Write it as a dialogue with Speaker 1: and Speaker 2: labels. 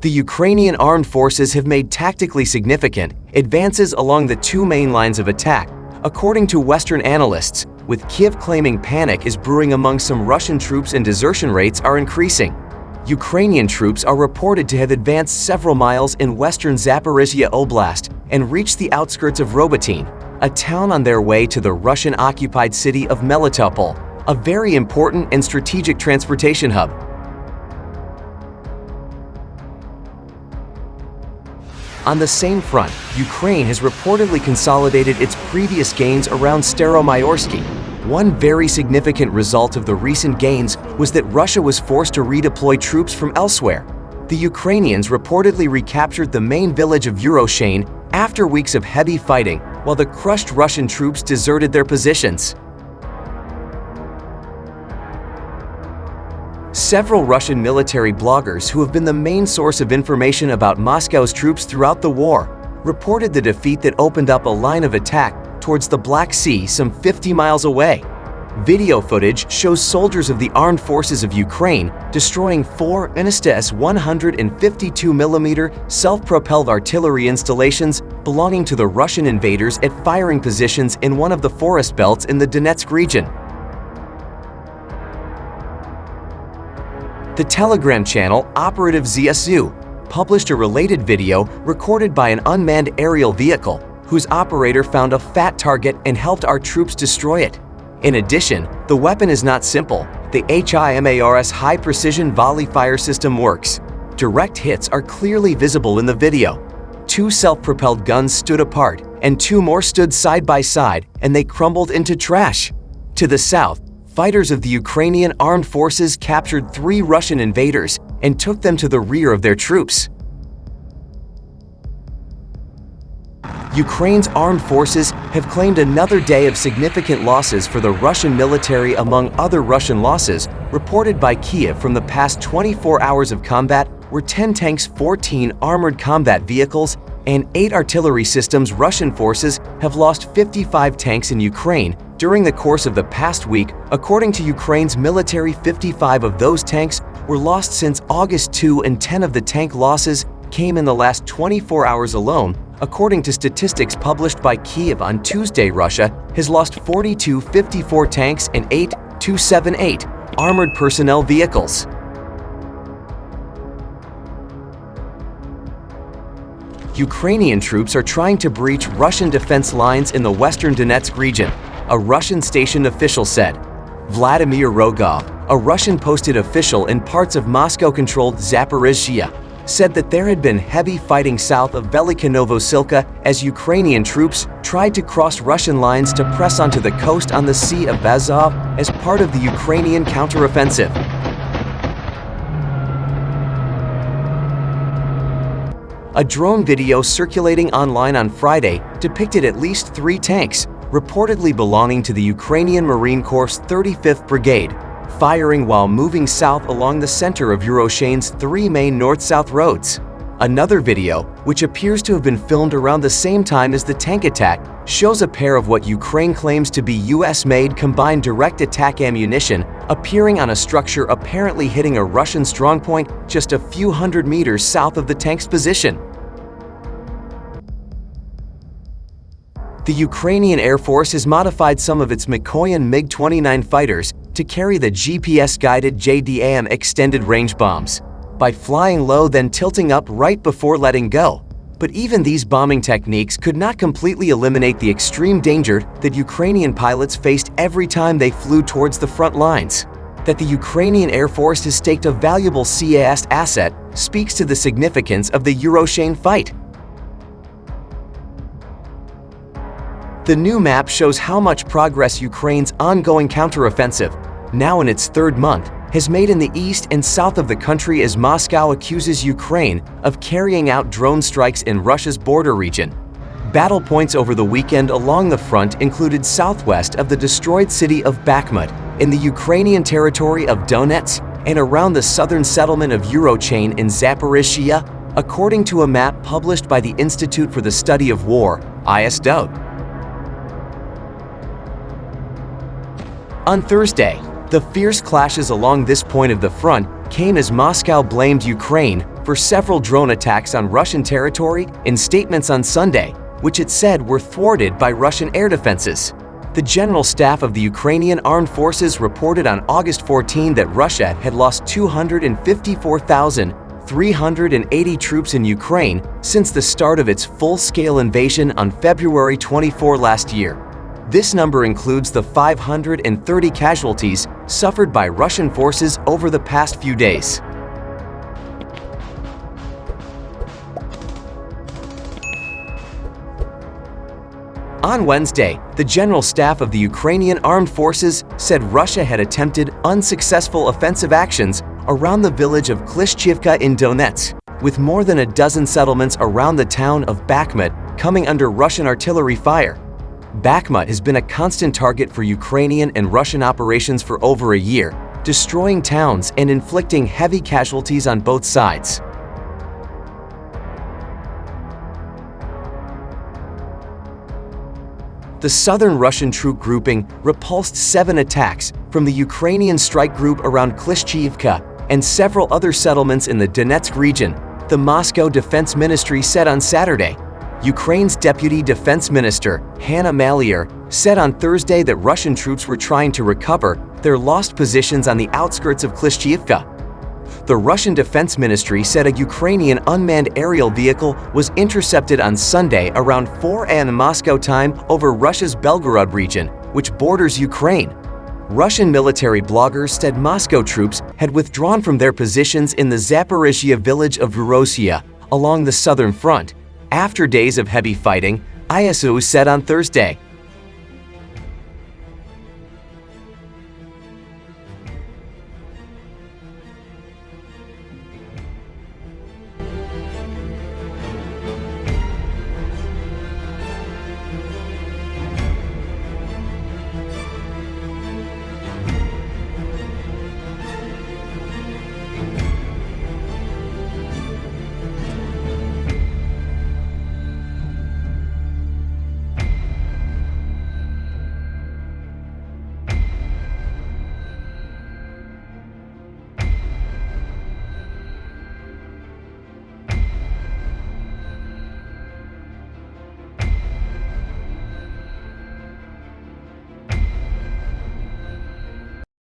Speaker 1: The Ukrainian armed forces have made tactically significant advances along the two main lines of attack, according to Western analysts, with Kiev claiming panic is brewing among some Russian troops and desertion rates are increasing. Ukrainian troops are reported to have advanced several miles in western Zaporizhia Oblast and reached the outskirts of Robotyne, a town on their way to the Russian-occupied city of Melitopol, a very important and strategic transportation hub. On the same front, Ukraine has reportedly consolidated its previous gains around Staromayorsky. One very significant result of the recent gains was that Russia was forced to redeploy troops from elsewhere. The Ukrainians reportedly recaptured the main village of Uroshain after weeks of heavy fighting, while the crushed Russian troops deserted their positions. Several Russian military bloggers who have been the main source of information about Moscow's troops throughout the war reported the defeat that opened up a line of attack towards the Black Sea some 50 miles away. Video footage shows soldiers of the armed forces of Ukraine destroying 4 INSTS 152mm self-propelled artillery installations belonging to the Russian invaders at firing positions in one of the forest belts in the Donetsk region. The Telegram channel Operative ZSU published a related video recorded by an unmanned aerial vehicle whose operator found a fat target and helped our troops destroy it. In addition, the weapon is not simple. The HIMARS high-precision volley fire system works. Direct hits are clearly visible in the video. 2 self-propelled guns stood apart, and 2 more stood side by side, and they crumbled into trash. To the south, fighters of the Ukrainian armed forces captured 3 Russian invaders and took them to the rear of their troops. Ukraine's armed forces have claimed another day of significant losses for the Russian military among other Russian losses reported by Kiev from the past 24 hours of combat were 10 tanks, 14 armored combat vehicles, and 8 artillery systems. Russian forces have lost 55 tanks in Ukraine during the course of the past week. According to Ukraine's military, 55 of those tanks were lost since August 2, and 10 of the tank losses came in the last 24 hours alone. According to statistics published by Kiev on Tuesday, Russia has lost 42 54 tanks and 8 278 armored personnel vehicles. Ukrainian troops are trying to breach Russian defense lines in the western Donetsk region, a Russian station official said. Vladimir Rogov, a Russian-posted official in parts of Moscow-controlled Zaporizhia, said that there had been heavy fighting south of Velika Novosilka as Ukrainian troops tried to cross Russian lines to press onto the coast on the Sea of Azov as part of the Ukrainian counteroffensive. A drone video circulating online on Friday depicted at least 3 tanks, reportedly belonging to the Ukrainian Marine Corps' 35th Brigade, firing while moving south along the center of Uroshain's 3 main north-south roads. Another video, which appears to have been filmed around the same time as the tank attack, shows a pair of what Ukraine claims to be US-made combined direct attack ammunition appearing on a structure apparently hitting a Russian strongpoint just a few hundred meters south of the tank's position. The Ukrainian Air Force has modified some of its Mikoyan MiG-29 fighters to carry the GPS-guided JDAM extended-range bombs, by flying low then tilting up right before letting go. But even these bombing techniques could not completely eliminate the extreme danger that Ukrainian pilots faced every time they flew towards the front lines. That the Ukrainian Air Force has staked a valuable CAS asset speaks to the significance of the Uroshain fight. The new map shows how much progress Ukraine's ongoing counteroffensive, now in its 3rd month, has made in the east and south of the country as Moscow accuses Ukraine of carrying out drone strikes in Russia's border region. Battle points over the weekend along the front included southwest of the destroyed city of Bakhmut, in the Ukrainian territory of Donetsk, and around the southern settlement of Uroshain in Zaporizhia, according to a map published by the Institute for the Study of War, ISDOT. On Thursday, the fierce clashes along this point of the front came as Moscow blamed Ukraine for several drone attacks on Russian territory in statements on Sunday, which it said were thwarted by Russian air defenses. The General Staff of the Ukrainian Armed Forces reported on August 14 that Russia had lost 254,380 troops in Ukraine since the start of its full-scale invasion on February 24 last year. This number includes the 530 casualties suffered by Russian forces over the past few days. On Wednesday, the General Staff of the Ukrainian Armed Forces said Russia had attempted unsuccessful offensive actions around the village of Klishchivka in Donetsk, with more than a dozen settlements around the town of Bakhmut coming under Russian artillery fire. Bakhmut has been a constant target for Ukrainian and Russian operations for over a year, destroying towns and inflicting heavy casualties on both sides. The southern Russian troop grouping repulsed 7 attacks from the Ukrainian strike group around Klishchivka and several other settlements in the Donetsk region, the Moscow Defense Ministry said on Saturday. Ukraine's Deputy Defense Minister, Hanna Maliar, said on Thursday that Russian troops were trying to recover their lost positions on the outskirts of Klishchivka. The Russian Defense Ministry said a Ukrainian unmanned aerial vehicle was intercepted on Sunday around 4 a.m. Moscow time over Russia's Belgorod region, which borders Ukraine. Russian military bloggers said Moscow troops had withdrawn from their positions in the Zaporizhia village of Vurosia along the southern front. After days of heavy fighting, ISU said on Thursday.